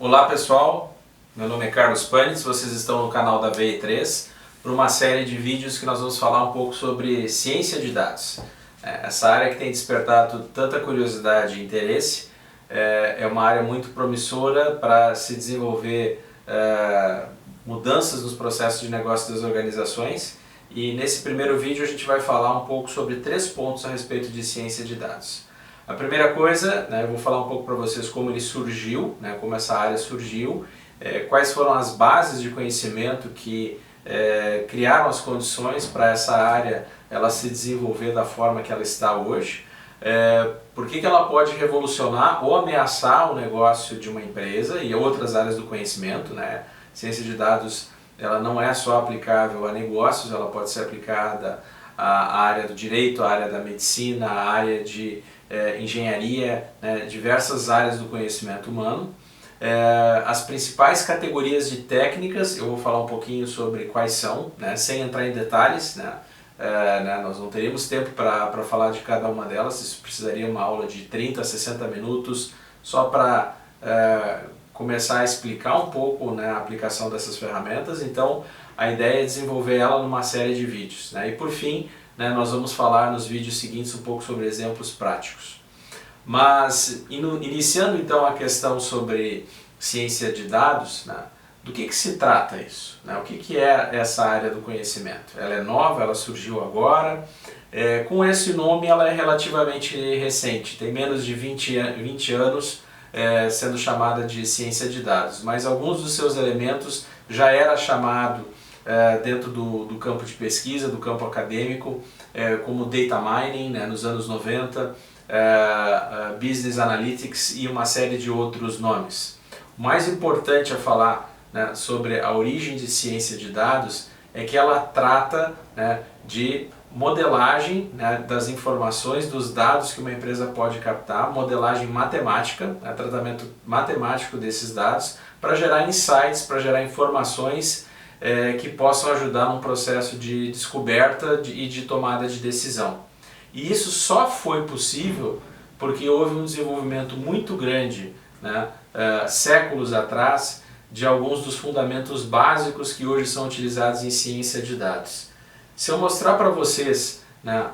Olá pessoal, meu nome é Carlos Panitz, vocês estão no canal da VI3 para uma série de vídeos que nós vamos falar um pouco sobre ciência de dados. Essa área que tem despertado tanta curiosidade e interesse é uma área muito promissora para se desenvolver mudanças nos processos de negócio das organizações, e nesse primeiro vídeo a gente vai falar um pouco sobre 3 pontos a respeito de ciência de dados. A primeira coisa, eu vou falar um pouco para vocês como ele surgiu, como essa área surgiu, quais foram as bases de conhecimento que criaram as condições para essa área ela se desenvolver da forma que ela está hoje, por que ela pode revolucionar ou ameaçar o negócio de uma empresa e outras áreas do conhecimento. Ciência de dados ela não é só aplicável a negócios, ela pode ser aplicada à área do direito, à área da medicina, à área de engenharia, diversas áreas do conhecimento humano. As principais categorias de técnicas, eu vou falar um pouquinho sobre quais são, sem entrar em detalhes, nós não teríamos tempo para falar de cada uma delas, isso precisaria uma aula de 30 a 60 minutos só para começar a explicar um pouco a aplicação dessas ferramentas. Então a ideia é desenvolver ela numa série de vídeos. E por fim, nós vamos falar nos vídeos seguintes um pouco sobre exemplos práticos. Mas iniciando então a questão sobre ciência de dados, do que se trata isso? O que é essa área do conhecimento? Ela é nova, ela surgiu agora. Com esse nome ela é relativamente recente, tem menos de 20 anos sendo chamada de ciência de dados, mas alguns dos seus elementos já era chamado dentro do campo de pesquisa, do campo acadêmico, como data mining, nos anos 90, business analytics e uma série de outros nomes. O mais importante a falar sobre a origem de ciência de dados é que ela trata de modelagem das informações, dos dados que uma empresa pode captar, modelagem matemática, tratamento matemático desses dados, para gerar insights, para gerar informações que possam ajudar num processo de descoberta e de tomada de decisão. E isso só foi possível porque houve um desenvolvimento muito grande, séculos atrás, de alguns dos fundamentos básicos que hoje são utilizados em ciência de dados. Se eu mostrar para vocês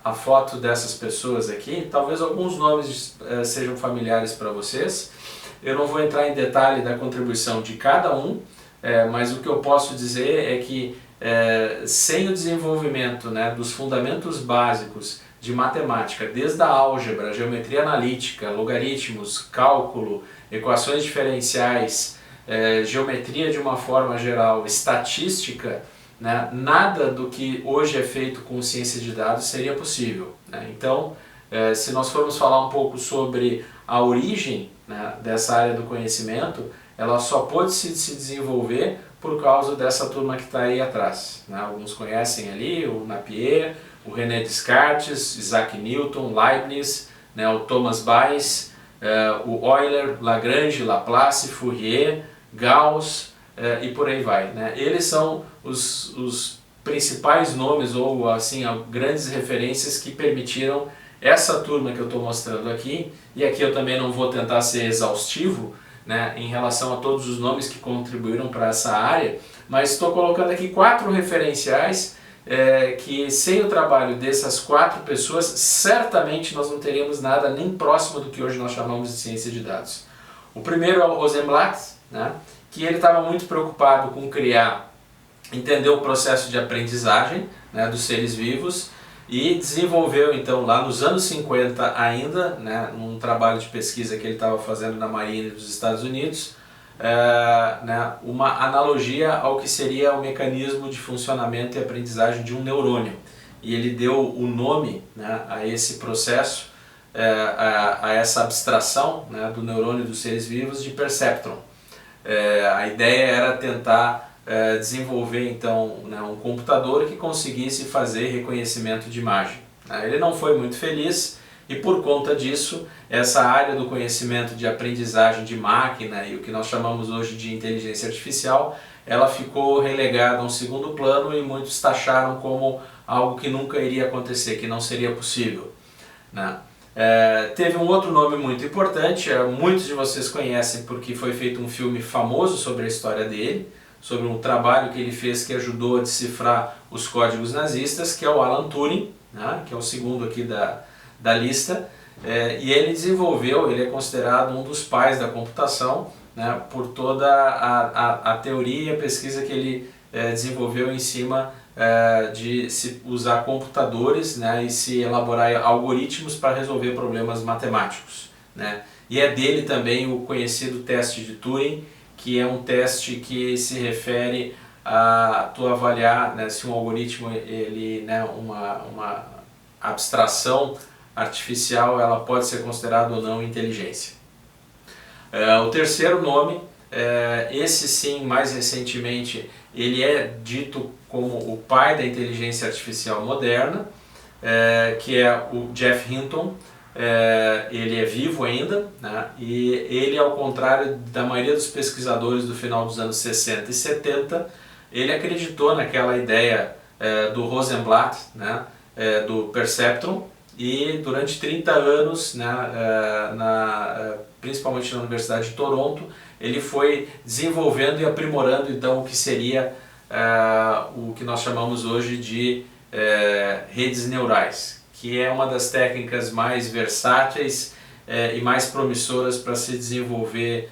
a foto dessas pessoas aqui, talvez alguns nomes sejam familiares para vocês. Eu não vou entrar em detalhe da contribuição de cada um, mas o que eu posso dizer é que sem o desenvolvimento dos fundamentos básicos de matemática, desde a álgebra, geometria analítica, logaritmos, cálculo, equações diferenciais, geometria de uma forma geral, estatística, nada do que hoje é feito com ciência de dados seria possível. Então, se nós formos falar um pouco sobre a origem dessa área do conhecimento, ela só pôde se desenvolver por causa dessa turma que está aí atrás. Alguns conhecem ali o Napier, o René Descartes, Isaac Newton, Leibniz, o Thomas Bayes, o Euler, Lagrange, Laplace, Fourier, Gauss e por aí vai. Eles são os principais nomes ou assim grandes referências que permitiram essa turma que eu estou mostrando aqui, e aqui eu também não vou tentar ser exaustivo em relação a todos os nomes que contribuíram para essa área, mas estou colocando aqui 4 referenciais que sem o trabalho dessas 4 pessoas, certamente nós não teríamos nada nem próximo do que hoje nós chamamos de ciência de dados. O primeiro é o Rosenblatt, que ele estava muito preocupado com entender o processo de aprendizagem dos seres vivos, e desenvolveu então lá nos anos 50 ainda, num trabalho de pesquisa que ele estava fazendo na Marinha dos Estados Unidos, uma analogia ao que seria o mecanismo de funcionamento e aprendizagem de um neurônio. E ele deu o nome a esse processo, a essa abstração do neurônio dos seres vivos de perceptron. A ideia era tentar desenvolver então um computador que conseguisse fazer reconhecimento de imagem. Ele não foi muito feliz e por conta disso essa área do conhecimento de aprendizagem de máquina e o que nós chamamos hoje de inteligência artificial, ela ficou relegada a um segundo plano e muitos taxaram como algo que nunca iria acontecer, que não seria possível. Teve um outro nome muito importante, muitos de vocês conhecem porque foi feito um filme famoso sobre a história dele, sobre um trabalho que ele fez que ajudou a decifrar os códigos nazistas, que é o Alan Turing, né, que é o segundo aqui da lista. E ele desenvolveu, ele é considerado um dos pais da computação, né, por toda a teoria e a pesquisa que ele desenvolveu em cima de se usar computadores, né, e se elaborar algoritmos para resolver problemas matemáticos, né. E é dele também o conhecido teste de Turing, que é um teste que se refere a tu avaliar, né, se um algoritmo, ele, né, uma abstração artificial, ela pode ser considerada ou não inteligência. O terceiro nome, esse sim, mais recentemente, ele é dito como o pai da inteligência artificial moderna, que é o Geoff Hinton. Ele é vivo ainda, né? E ele, ao contrário da maioria dos pesquisadores do final dos anos 60 e 70, ele acreditou naquela ideia do Rosenblatt, né? Do perceptron, e durante 30 anos, né, principalmente na Universidade de Toronto, ele foi desenvolvendo e aprimorando então o que seria o que nós chamamos hoje de redes neurais, que é uma das técnicas mais versáteis e mais promissoras para se desenvolver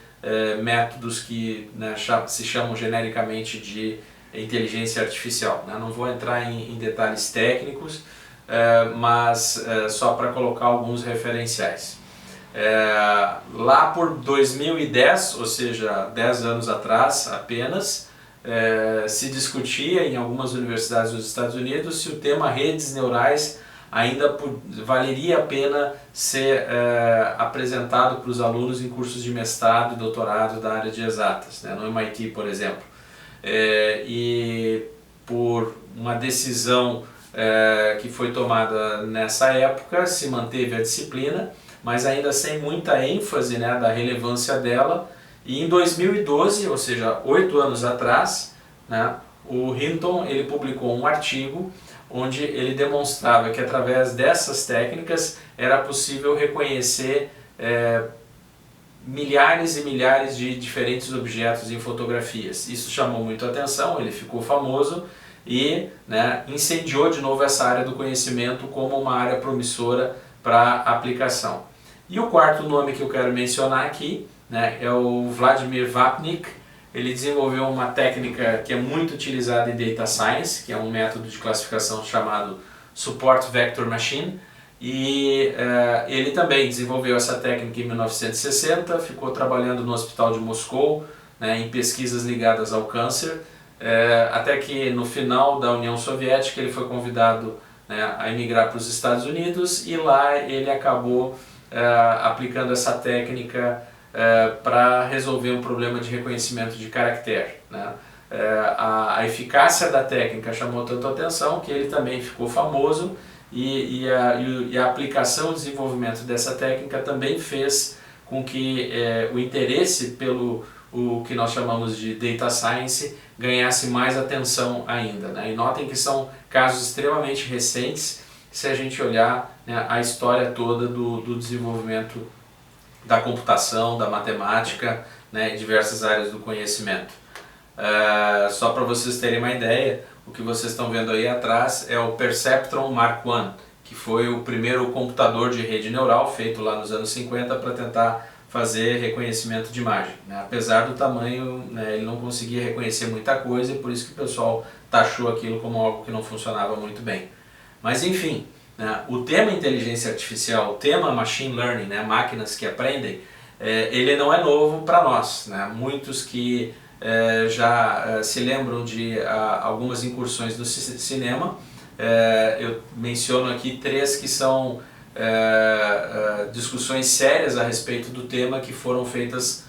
métodos que, né, se chamam genericamente de inteligência artificial, né? Não vou entrar em detalhes técnicos, mas só para colocar alguns referenciais. Lá por 2010, ou seja, 10 anos atrás apenas, se discutia em algumas universidades dos Estados Unidos se o tema redes neurais ainda valeria a pena ser apresentado para os alunos em cursos de mestrado e doutorado da área de exatas, né, no MIT, por exemplo. E por uma decisão que foi tomada nessa época, se manteve a disciplina, mas ainda sem muita ênfase, né, da relevância dela. E em 2012, ou seja, 8 anos atrás, né, o Hinton ele publicou um artigo onde ele demonstrava que através dessas técnicas era possível reconhecer milhares e milhares de diferentes objetos em fotografias. Isso chamou muito a atenção, ele ficou famoso e, né, incendiou de novo essa área do conhecimento como uma área promissora para aplicação. E o quarto nome que eu quero mencionar aqui, né, é o Vladimir Vapnik. Ele desenvolveu uma técnica que é muito utilizada em Data Science, que é um método de classificação chamado Support Vector Machine, e ele também desenvolveu essa técnica em 1960, ficou trabalhando no Hospital de Moscou, né, em pesquisas ligadas ao câncer, até que no final da União Soviética ele foi convidado, né, a emigrar para os Estados Unidos, e lá ele acabou aplicando essa técnica para resolver um problema de reconhecimento de caractere, né? A eficácia da técnica chamou tanto a atenção que ele também ficou famoso, e a aplicação e desenvolvimento dessa técnica também fez com que o interesse pelo o que nós chamamos de Data Science ganhasse mais atenção ainda, né? E notem que são casos extremamente recentes se a gente olhar, né, a história toda do desenvolvimento da computação, da matemática, né, em diversas áreas do conhecimento. Só para vocês terem uma ideia, o que vocês estão vendo aí atrás é o Perceptron Mark I, que foi o primeiro computador de rede neural feito lá nos anos 50 para tentar fazer reconhecimento de imagem, né? Apesar do tamanho, né, ele não conseguia reconhecer muita coisa, e por isso que o pessoal taxou aquilo como algo que não funcionava muito bem. Mas enfim, né, o tema inteligência artificial, o tema machine learning, né, máquinas que aprendem, ele não é novo para nós, né? Muitos que já se lembram de algumas incursões no cinema, eu menciono aqui 3 que são discussões sérias a respeito do tema que foram feitas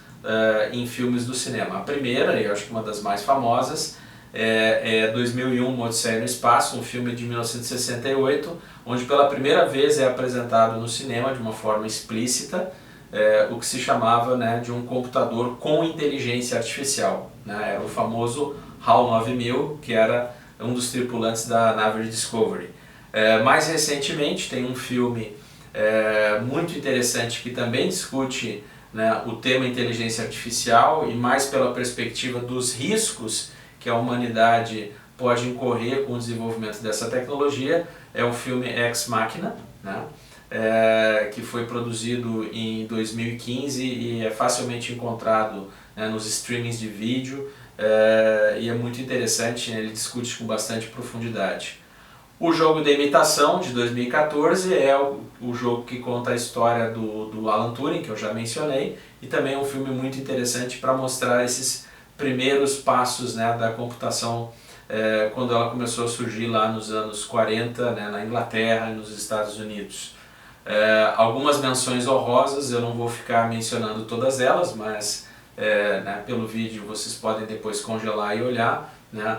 em filmes do cinema. A primeira, e eu acho que uma das mais famosas, é 2001, Uma Odisseia no Espaço, um filme de 1968, onde pela primeira vez é apresentado no cinema de uma forma explícita o que se chamava, né, de um computador com inteligência artificial, né? Era o famoso HAL 9000, que era um dos tripulantes da nave Discovery. Mais recentemente tem um filme muito interessante, que também discute, né, o tema inteligência artificial e mais pela perspectiva dos riscos que a humanidade pode incorrer com o desenvolvimento dessa tecnologia. É o filme Ex Machina, né, que foi produzido em 2015 e é facilmente encontrado, né, nos streamings de vídeo, e é muito interessante, né, ele discute com bastante profundidade. O Jogo da Imitação, de 2014, é o jogo que conta a história do Alan Turing, que eu já mencionei, e também é um filme muito interessante para mostrar esses primeiros passos, né, da computação, quando ela começou a surgir lá nos anos 40, né, na Inglaterra e nos Estados Unidos. Algumas menções honrosas, eu não vou ficar mencionando todas elas, mas né, pelo vídeo vocês podem depois congelar e olhar, né?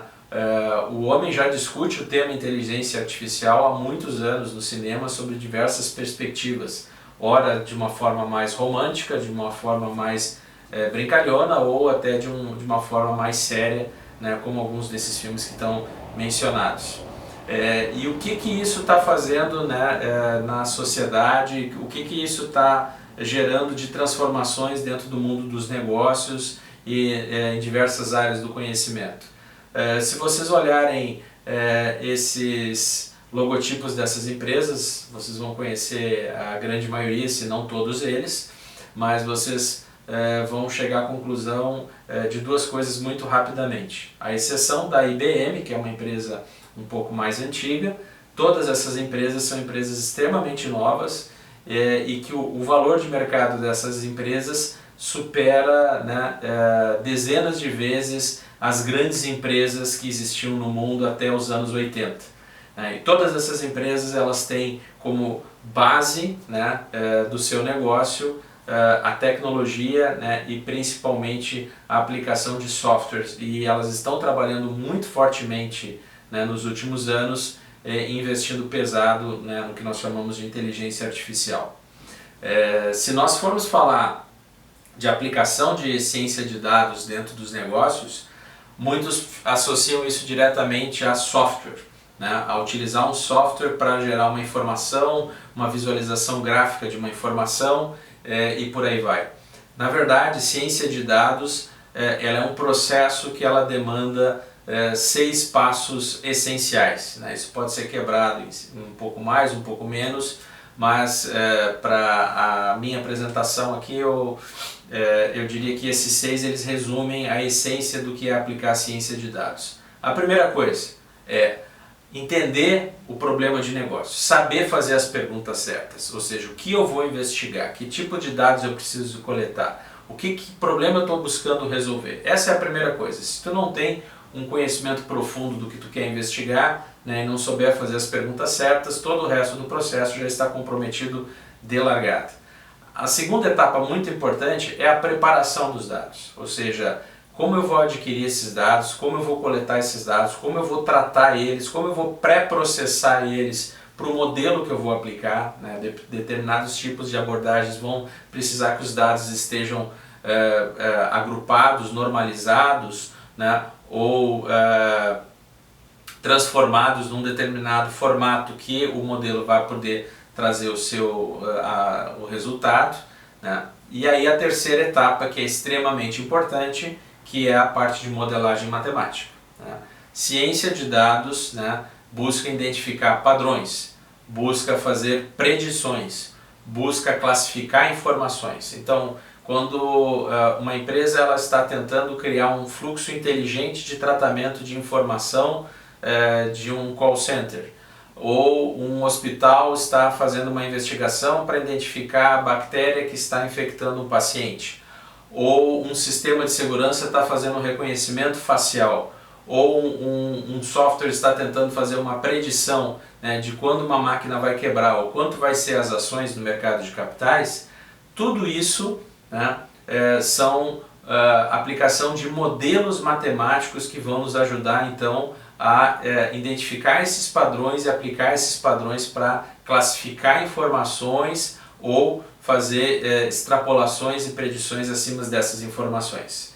O homem já discute o tema inteligência artificial há muitos anos no cinema sobre diversas perspectivas, ora de uma forma mais romântica, de uma forma mais brincalhona, ou até de uma forma mais séria, né, como alguns desses filmes que estão mencionados. E o que isso está fazendo, né, na sociedade, o que isso está gerando de transformações dentro do mundo dos negócios e em diversas áreas do conhecimento. Se vocês olharem esses logotipos dessas empresas, vocês vão conhecer a grande maioria, se não todos eles, mas vocês vão chegar à conclusão de duas coisas muito rapidamente. A exceção da IBM, que é uma empresa um pouco mais antiga, todas essas empresas são empresas extremamente novas e que o valor de mercado dessas empresas supera, né, dezenas de vezes as grandes empresas que existiam no mundo até os anos 80. E todas essas empresas, elas têm como base, né, do seu negócio a tecnologia, né, e principalmente a aplicação de softwares, e elas estão trabalhando muito fortemente, né, nos últimos anos, investindo pesado, né, no que nós chamamos de inteligência artificial. Se nós formos falar de aplicação de ciência de dados dentro dos negócios, muitos associam isso diretamente a software, né? A utilizar um software para gerar uma informação, uma visualização gráfica de uma informação e por aí vai. Na verdade, ciência de dados ela é um processo que ela demanda 6 passos essenciais, né? Isso pode ser quebrado em um pouco mais, um pouco menos, mas para a minha apresentação aqui eu diria que esses 6 eles resumem a essência do que é aplicar a ciência de dados. A primeira coisa é entender o problema de negócio, saber fazer as perguntas certas, ou seja, o que eu vou investigar, que tipo de dados eu preciso coletar, que problema eu estou buscando resolver. Essa é a primeira coisa. Se tu não tem um conhecimento profundo do que tu quer investigar, né, e não souber fazer as perguntas certas, todo o resto do processo já está comprometido de largada. A segunda etapa muito importante é a preparação dos dados, ou seja, como eu vou adquirir esses dados, como eu vou coletar esses dados, como eu vou tratar eles, como eu vou pré-processar eles para o modelo que eu vou aplicar, né? Determinados tipos de abordagens vão precisar que os dados estejam agrupados, normalizados, né? Ou transformados num determinado formato que o modelo vai poder trazer o resultado, né? E aí a terceira etapa, que é extremamente importante, que é a parte de modelagem matemática, né? Ciência de dados, né, busca identificar padrões, busca fazer predições, busca classificar informações. Então, quando uma empresa ela está tentando criar um fluxo inteligente de tratamento de informação de um call center, ou um hospital está fazendo uma investigação para identificar a bactéria que está infectando um paciente, ou um sistema de segurança está fazendo um reconhecimento facial, ou um software está tentando fazer uma predição, né, de quando uma máquina vai quebrar ou quanto vai ser as ações no mercado de capitais, tudo isso, né, são aplicação de modelos matemáticos que vão nos ajudar então a identificar esses padrões e aplicar esses padrões para classificar informações ou fazer extrapolações e predições acima dessas informações.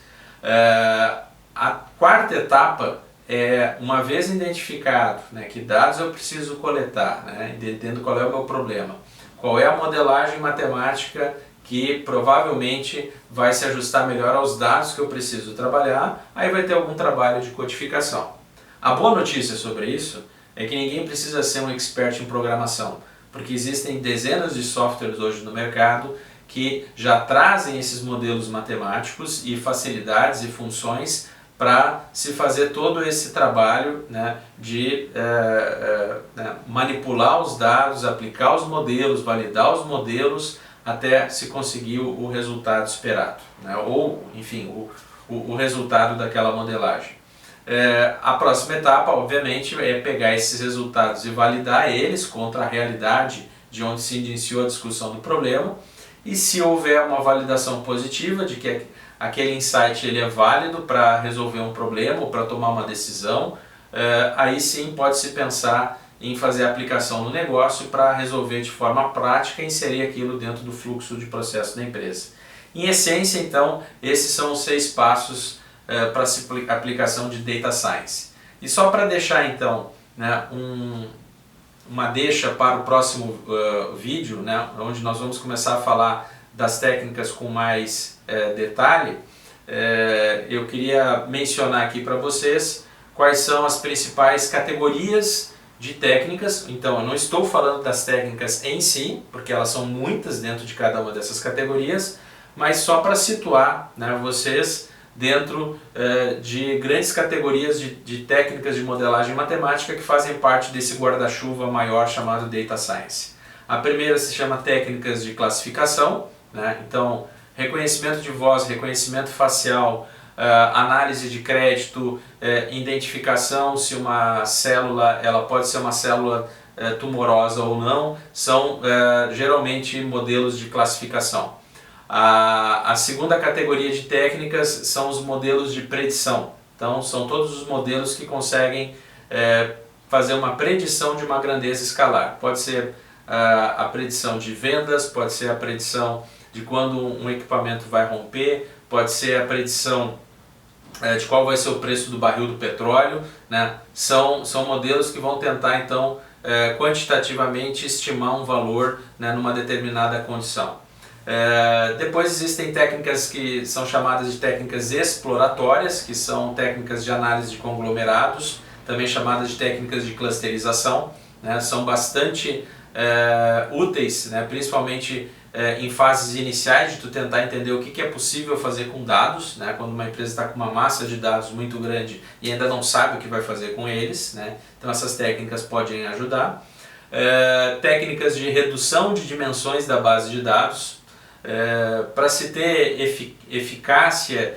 A quarta etapa é, uma vez identificado, né, que dados eu preciso coletar, né, entendendo qual é o meu problema, qual é a modelagem matemática que provavelmente vai se ajustar melhor aos dados que eu preciso trabalhar, aí vai ter algum trabalho de codificação. A boa notícia sobre isso é que ninguém precisa ser um expert em programação, porque existem dezenas de softwares hoje no mercado que já trazem esses modelos matemáticos e facilidades e funções para se fazer todo esse trabalho, né, de manipular os dados, aplicar os modelos, validar os modelos até se conseguir o resultado esperado, né, ou, enfim, o resultado daquela modelagem. A próxima etapa, obviamente, é pegar esses resultados e validar eles contra a realidade de onde se iniciou a discussão do problema, e se houver uma validação positiva de que aquele insight ele é válido para resolver um problema ou para tomar uma decisão, aí sim pode-se pensar em fazer a aplicação no negócio para resolver de forma prática e inserir aquilo dentro do fluxo de processo da empresa. Em essência, então, esses são os 6 passos para a aplicação de Data Science. E só para deixar então, né, uma deixa para o próximo vídeo, né, onde nós vamos começar a falar das técnicas com mais detalhe, eu queria mencionar aqui para vocês quais são as principais categorias de técnicas. Então, eu não estou falando das técnicas em si, porque elas são muitas dentro de cada uma dessas categorias, mas só para situar, né, vocês dentro de grandes categorias de técnicas de modelagem matemática que fazem parte desse guarda-chuva maior chamado Data Science. A primeira se chama técnicas de classificação, né? Então, reconhecimento de voz, reconhecimento facial, análise de crédito, identificação se uma célula ela pode ser uma célula tumorosa ou não, são geralmente modelos de classificação. A segunda categoria de técnicas são os modelos de predição. Então, são todos os modelos que conseguem fazer uma predição de uma grandeza escalar. Pode ser a predição de vendas, pode ser a predição de quando um equipamento vai romper, pode ser a predição de qual vai ser o preço do barril do petróleo, né? São modelos que vão tentar, então, quantitativamente estimar um valor, né, numa determinada condição. Depois existem técnicas que são chamadas de técnicas exploratórias, que são técnicas de análise de conglomerados, também chamadas de técnicas de clusterização, né? São bastante úteis, né? Principalmente em fases iniciais de tu tentar entender o que é possível fazer com dados, né? Quando uma empresa está com uma massa de dados muito grande e ainda não sabe o que vai fazer com eles, né? Então essas técnicas podem ajudar. Técnicas de redução de dimensões da base de dados, para se ter eficácia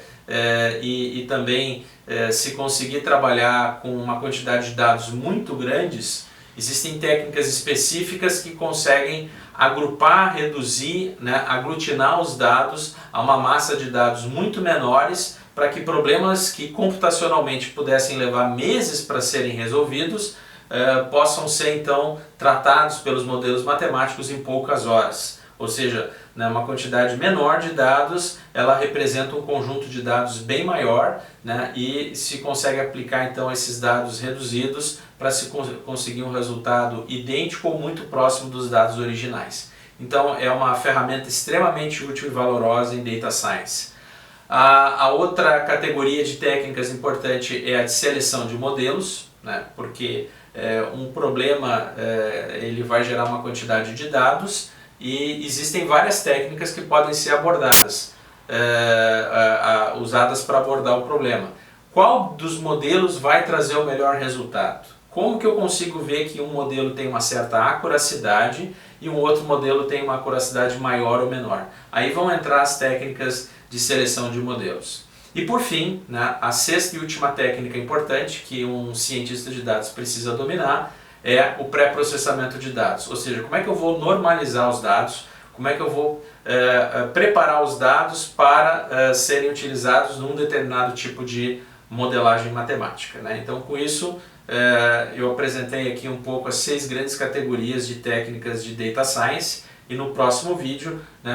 e também se conseguir trabalhar com uma quantidade de dados muito grandes, existem técnicas específicas que conseguem agrupar, reduzir, né, aglutinar os dados a uma massa de dados muito menores, para que problemas que computacionalmente pudessem levar meses para serem resolvidos possam ser então tratados pelos modelos matemáticos em poucas horas. Ou seja, né, uma quantidade menor de dados, ela representa um conjunto de dados bem maior, né, e se consegue aplicar então esses dados reduzidos para se conseguir um resultado idêntico ou muito próximo dos dados originais. Então é uma ferramenta extremamente útil e valorosa em Data Science. A outra categoria de técnicas importante é a de seleção de modelos, né, porque um problema ele vai gerar uma quantidade de dados, e existem várias técnicas que podem ser abordadas, usadas para abordar o problema. Qual dos modelos vai trazer o melhor resultado? Como que eu consigo ver que um modelo tem uma certa acuracidade e um outro modelo tem uma acuracidade maior ou menor? Aí vão entrar as técnicas de seleção de modelos. E por fim, né, a sexta e última técnica importante que um cientista de dados precisa dominar é o pré-processamento de dados, ou seja, como é que eu vou normalizar os dados, como é que eu vou preparar os dados para serem utilizados num determinado tipo de modelagem matemática, né? Então, com isso, eu apresentei aqui um pouco as 6 grandes categorias de técnicas de Data Science, e no próximo vídeo, né,